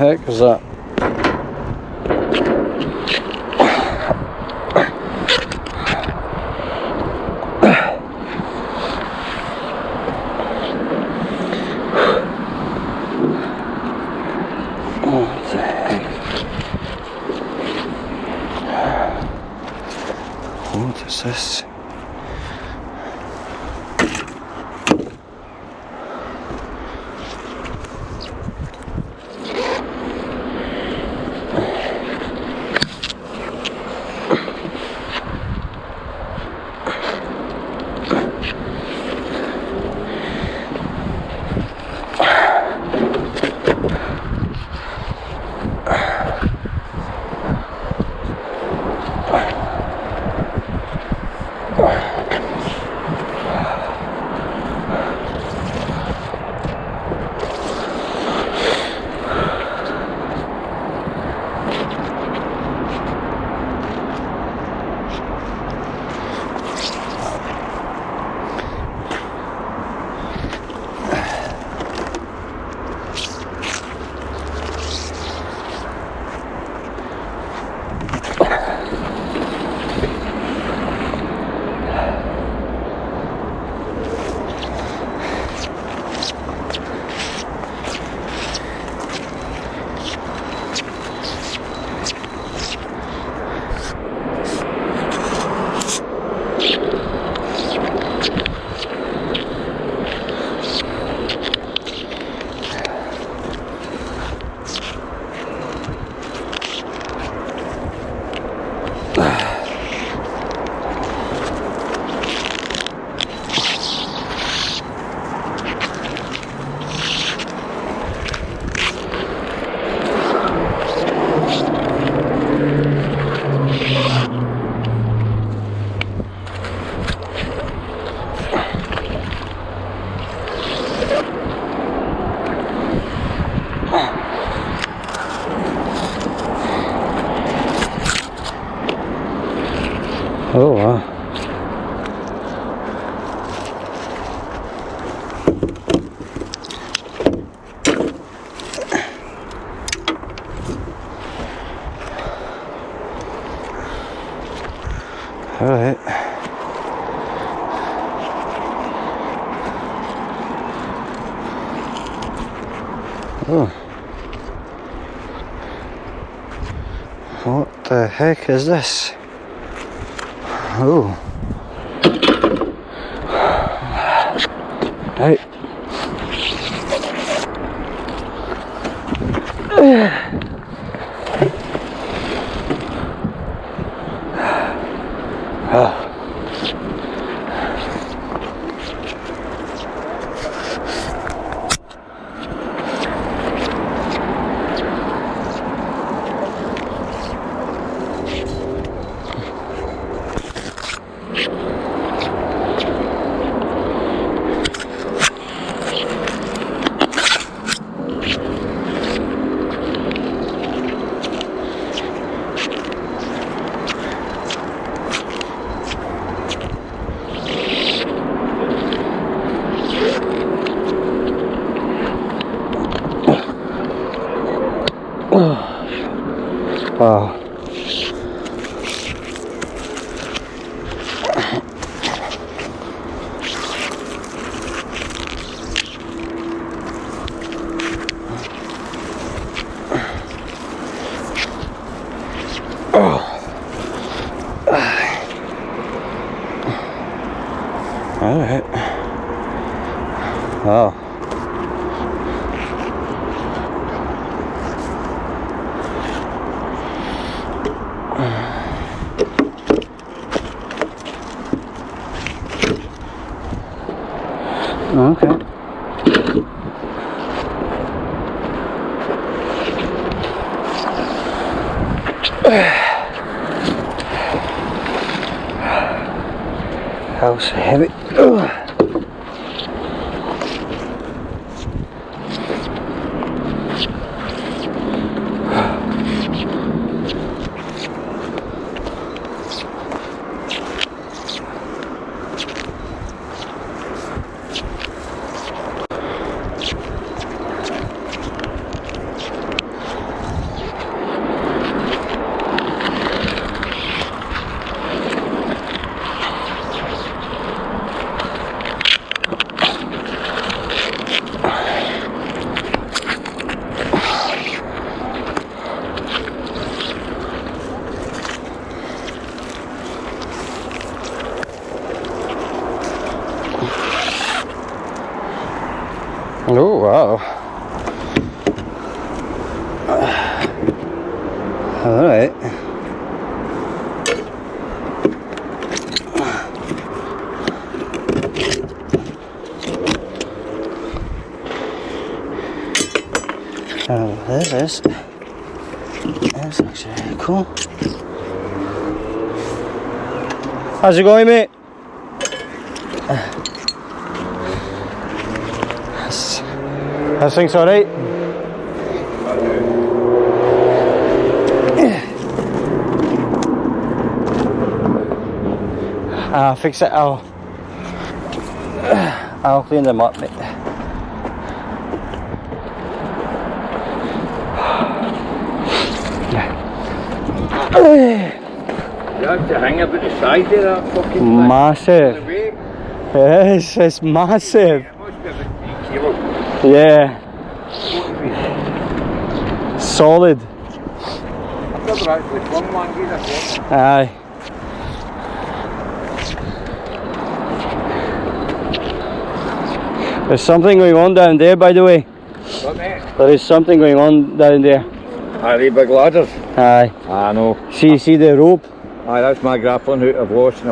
heck is that? What the heck? What is this? Oh wow. All right. Oh. What the heck is this? Oh. Right. Oh. Wow. All right. Wow. Okay. House heavy. Alright. There it is. That's actually cool. How's it going, mate? How's things alright? I'll fix it. I'll clean them up, mate. You have to hang about the side of that fucking thing. Massive. Yes, it's massive. It must be about 3 kilos. Yeah. Solid. I've never actually flung one either. Aye. There's something going on down there, by the way. What, mate? There is something going on down there. Are they big ladders? Aye. I know. See the rope? Aye, that's my grappling hook I've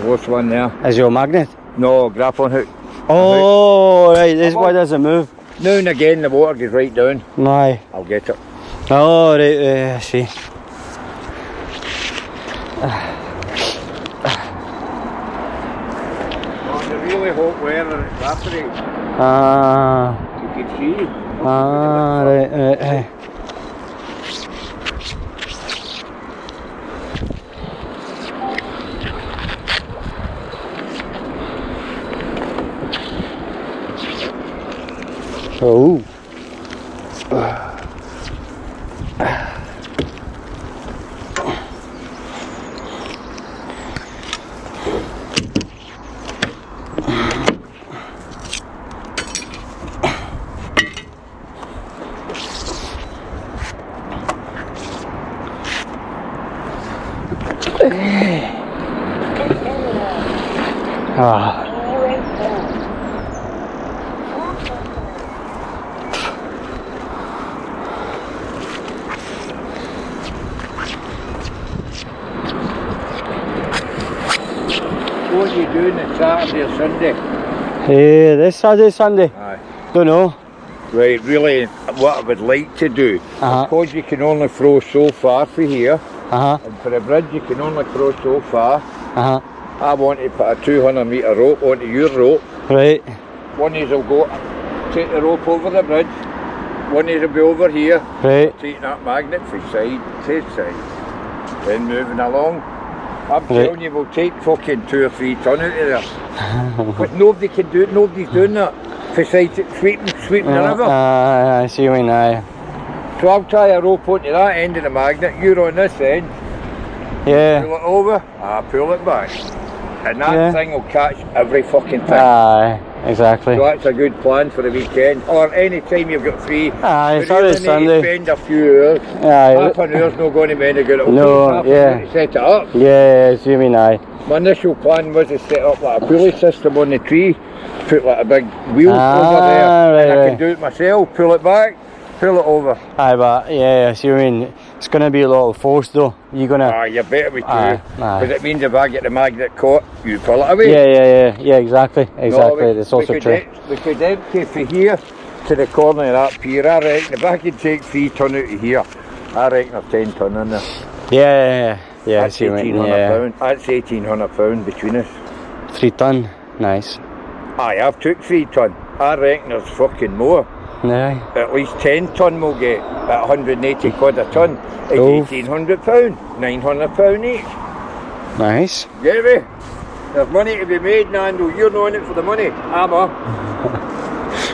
lost one there. Is your magnet? No, grappling hook. Oh, right, this why doesn't move. Now and again the water goes right down. Aye. I'll get it. Oh, right, I see. On the really hot weather it evaporates. Ah, You can see. right. Oh. Ah. What are you doing on Saturday or Sunday? Hey, this Saturday, Sunday? Aye. Don't know. Right, really what I would like to do, Uh-huh. because you can only throw so far from here, Uh-huh, and for a bridge you can only throw so far, uh-huh. I want to put a 200 metre rope onto your rope. Right. One of will go, take the rope over the bridge, one of will be over here, Right. taking that magnet from side to side, then moving along. I'm telling you, we'll take fucking 2 or 3 ton out of there. But nobody can do it, nobody's doing that. For side, sweeping the river. I see you mean, aye. So I'll tie a rope onto that end of the magnet, you're on this end, Yeah. pull it over, pull it back. And that Yeah. thing will catch every fucking thing. Aye, exactly. So that's a good plan for the weekend. Or any time you've got free. Aye, you Saturday, really need to Sunday. spend a few hours. Aye. Half an hour's not going to be any good. It'll No, take half an yeah. hour to set it up. Yeah, I see you mean, aye. My initial plan was to set up like a pulley system on the tree, put like a big wheel over there, right, and I right. can do it myself, pull it back, pull it over. Aye, but yeah, I see what you mean. It's going to be a lot of force though. You're going to... You better be too. Aye, Because aye. it means if I get the magnet caught, you pull it away. Yeah, exactly. Exactly, that's also true. We could empty from here to the corner of that pier. I reckon if I could take 3 ton out of here, I reckon there's 10 ton in there. Yeah, I That's see what you mean. 1,800 Yeah. pound. That's £1,800 between us. 3 ton, nice. Aye, I've took 3 ton. I reckon there's fucking more. Yeah. At least 10 ton we'll get at 180 quid a ton. It's Oh. £1,800, £900 each. Nice. Get me? There's money to be made, Nando. You're not in it for the money. I'm up.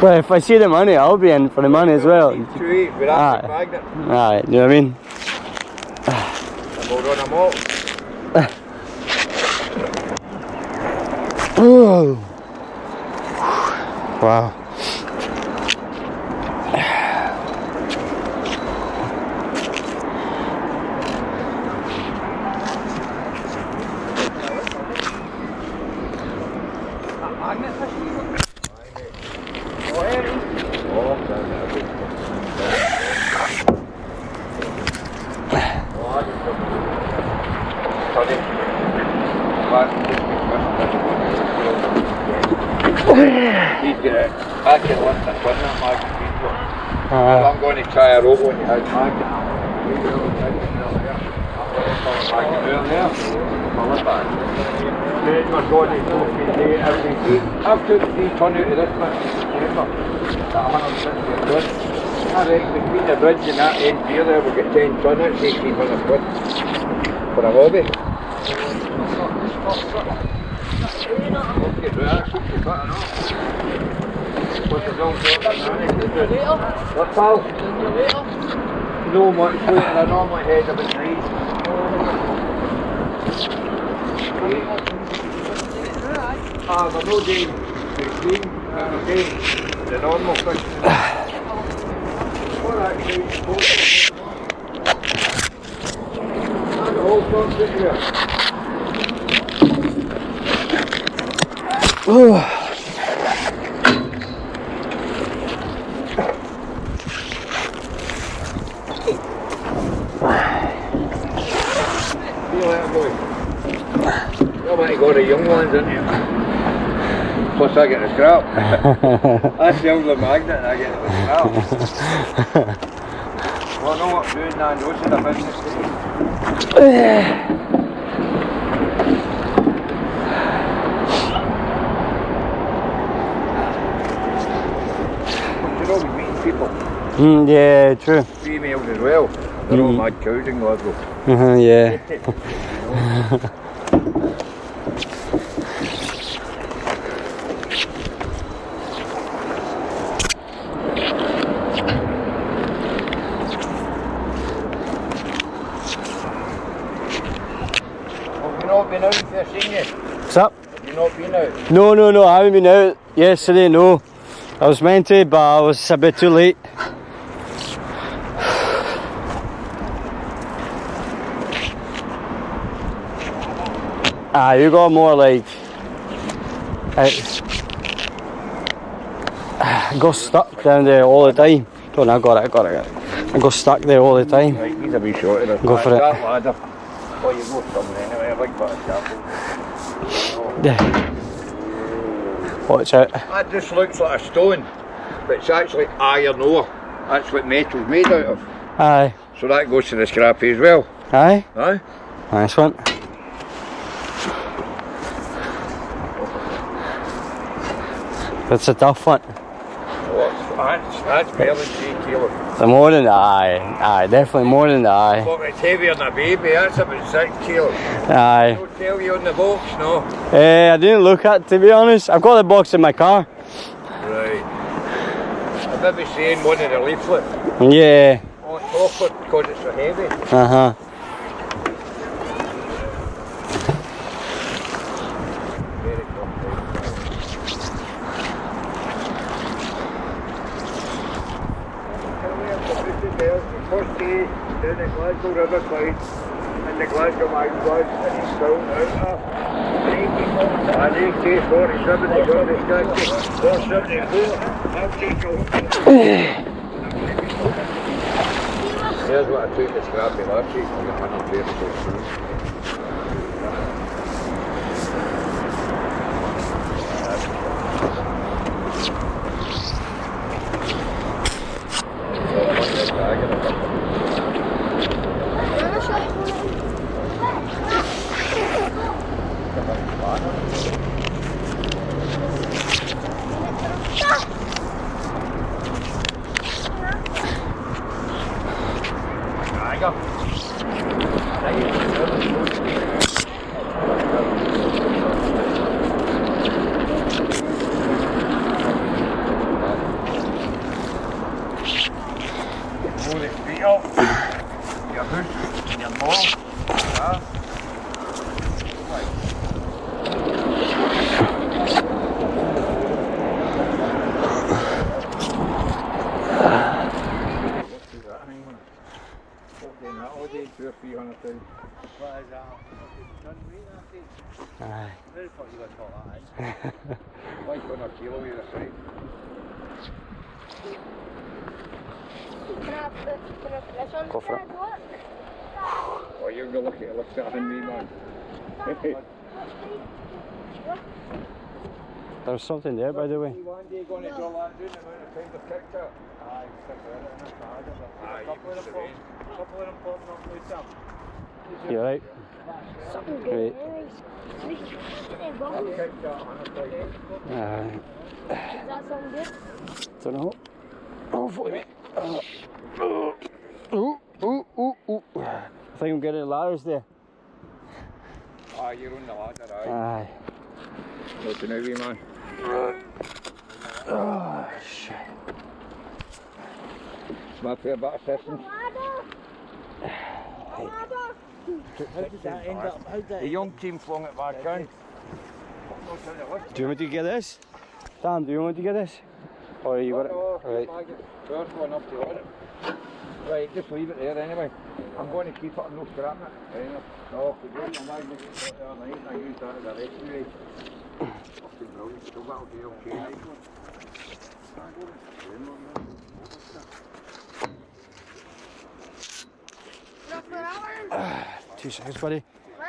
Well, if I see the money, I'll be in for the money as well. 2.8 with that big magnet. Alright, do you know what I mean? And we'll run them all. Oh. Wow. sunny. He's got it. I can want to win that market. I'm going to try a rope when you had market. Then we're going to fucking day every day. I've took 3 ton out of this much in September. At 160 quid. I reckon between the bridge and that end here there we'll get 10 ton out, 1,800 quid. For a hobby. Okay, right, keep the button off. What's the wrong sort? What, pal? No much later, I normally head about 9. There's no game. There's a game. The normal fish. What actually? The whole concept here. Got the young ones in here. Plus I get the scrap. I sell the magnet and I get the scrap. Well, I know what I'm doing now, I know it's in a business today. You're always meeting people. Yeah, true. Females as well. They're all mad cows in Glasgow. Yeah. Been out for seeing you? What's up? Have you not been out? No, I haven't been out yesterday, no. I was meant to, but I was a bit too late. You got more like... I got stuck down there all the time. Don't I got it. I got stuck there all the time. Right, he's a wee short of it. Go for it. That ladder. Oh, you go somewhere anyway, a big bit of chapel. Yeah. Watch out. That just looks like a stone, but it's actually iron ore. That's what metal's made out of. Aye. So that goes to the scrappy as well. Aye. Aye? Nice one. That's a tough one. That's better than 3 kilos. The more than the aye, definitely more than the aye. But it's heavier than a baby, that's about 6 kilos. Aye. Don't tell you on the box, no? I didn't look at it, to be honest. I've got the box in my car. Right. I maybe seeing one in the leaflet. Yeah. Oh, chocolate, because it's so heavy. Uh-huh. Very comfortable. The first day down the Glasgow River Clyde and the Glasgow Magpies and he's still out there. And AK-47 they got this guy 474. I'll take over. Here's what I took the scrappy last week. I got 134 Aye. Very thought you were taught that. Like on a kilo either side. Can I put this on Go for it. the Oh, you're going to look at it, look at Henry, man. There's something there, by the way. One day going to draw land down the amount of time they've kicked it. Aye, stick with it in a card. Aye, A couple of them popping up with them. You're right. Something Great. good. Anyways, I've kicked that, honestly. is that something good? Don't know. Hopefully, mate. Ooh. I think I'm getting ladders there. Ah, you're on the ladder, aye. Aye. What's an heavy, man? Oh, shit. My favourite bit of assistance. How did that end up? How did The young team flung it back in. Do you want me to get this? Dan, do you want me to get this? Or you got it? Right. First one up to order. Right, just leave it there anyway. I'm going to keep it, I'm not scrapping it. No, if you do my magnet, it's got there night, and I use that as a rescue. Fucking brilliant, so that'll be okay. Nice one. 2 seconds, buddy.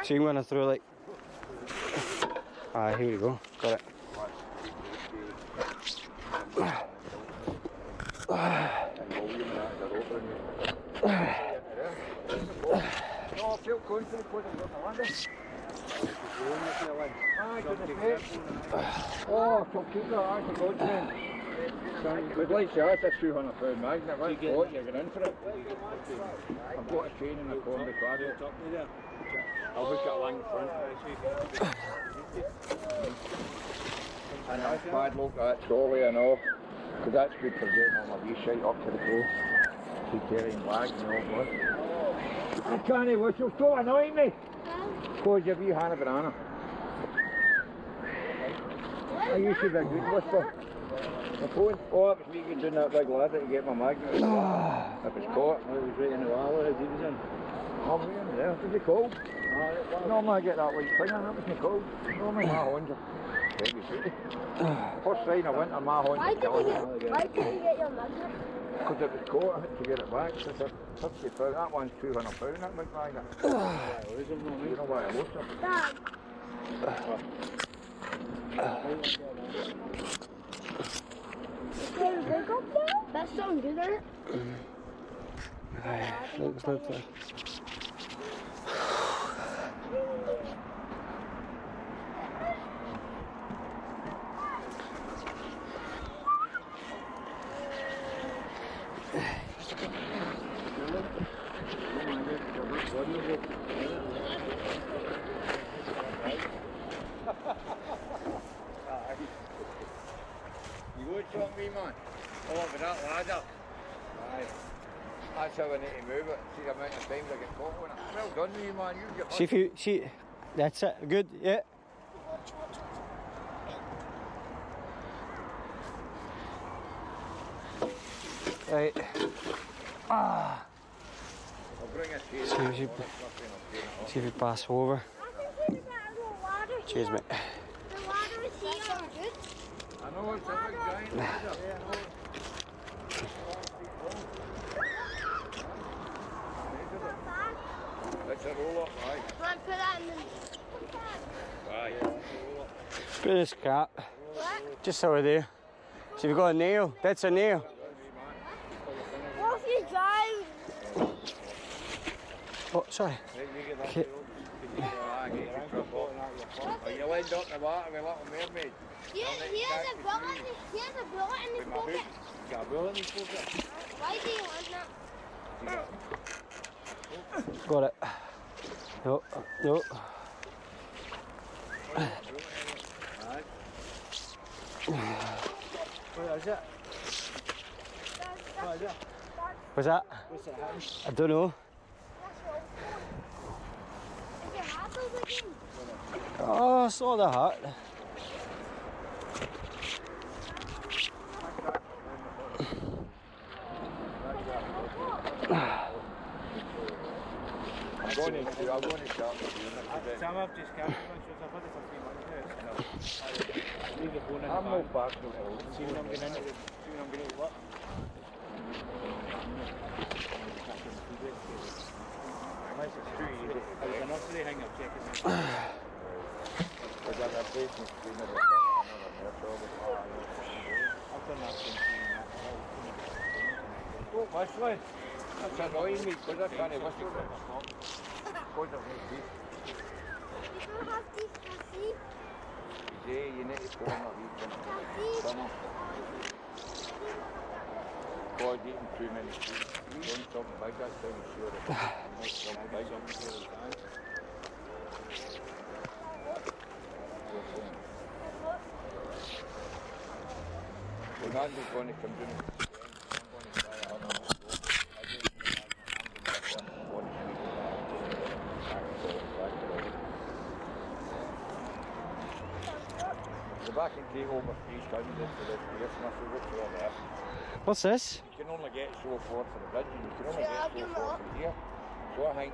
So you can run through like. Here we go. Got it. No, I feel confident because I've got the ladder. Aye, to the face. Oh, so keep that, I forgot then. We'd like to ask a 200 pound magnet, right? What, you're going in for it? I've got a chain in the corner card. I'll hook it along the front. And that's bad look at that trolley and all. Because that's good for getting all my wee shite up to the coast. Keep carrying bags and all that. I can't whistle, so annoying me. Because you're wee Hannah Banana. I used to be a good whistle. My phone? Oh, it was me getting doing that big ladder to get my magnet. If it's caught. it? It was right in the wall, as he was in. Oh, man, there. Was it cold? Normally I get that white thing and that wasn't cold. Normally my horns are heavy duty. First sign of winter, my horns Why are did you get your magnet? because it was caught, I had to get it back. So it's £50. That one's £200, that big magnet. You know what it was? Dad. Very big up there? That sounds good, isn't it? Looks like that. You would talk me, man. Oh, with that ladder. Aye. That's how I need to move it. See the amount of times I get caught on it. Well done, me, man. You get See if you see. That's it. Good. Yeah. Right. I'll bring it to you. See if you pass over. I can see the little ladder. Cheers, mate. The ladder is here. That sounds good. I know it's a big giant ladder. It's a roll up, aye. Right, put that in the... Aye. Put this cap. What? Just over there. So you've got a nail. That's a nail. What if you drive? Oh, sorry. Okay. Are you lined up in the water with Little Mermaid? Here's a bullet in his pocket. Got a bullet in his pocket. Why do you want that? Got it. No. No. What is it? What is it? What's that? What's it having? I don't know. Is it apples again? Oh, I saw the hat. I'm going to shop. Sam, I've just captured one, so I've had it for 3 months now. Leave your phone in the I'm no bag. back no See when I'm going in, see when I'm going to work. Unless it's true, you just I was an nursery hang up checking this. Because I've had patients doing it. I've done that since Don't whistle it. That's annoying me because I can't whistle it. Because of my teeth. You don't have these coffee. Yeah, you need to put on a wee Coffee. Come on. God, eating too many food. Doing something big, that's how you sure it. Make something big. Well, Nando's going to come down. I'm going to try it. I don't know. The back and take over 3 tons into this place, and I said, what's all that? What's this? You can only get so far from the bridge, and you can only get so far from here. So I think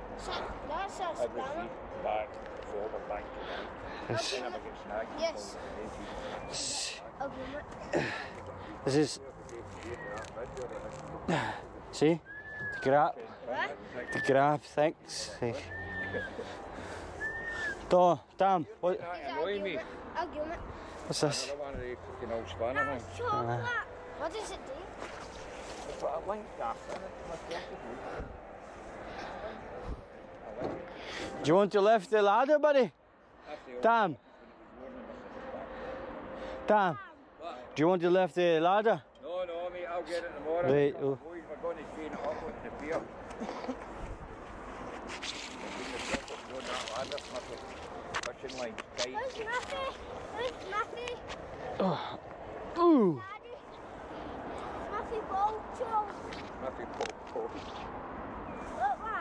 That's a every spanner. feet back, forward, back to back. This, Then I get snagged. Yes. Okay, this is. See? The grab. The grab things. See? Damn, what, Annoying me. Argument. what's this? Another one of the fucking old spanner things. Chocolate. What does it do? It's got a link gap in it. Do you want to lift the ladder, buddy? Tam, Tam, do you want to lift the ladder? No, mate, I'll get it tomorrow. Right, The oh. boys were going to chain it up with the beer. Fishing line tight. Where's Snuffy? Where's Snuffy? Ooh! Daddy. Snuffy ball chills. Nothing pop. Look what I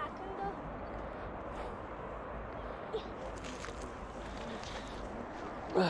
can do.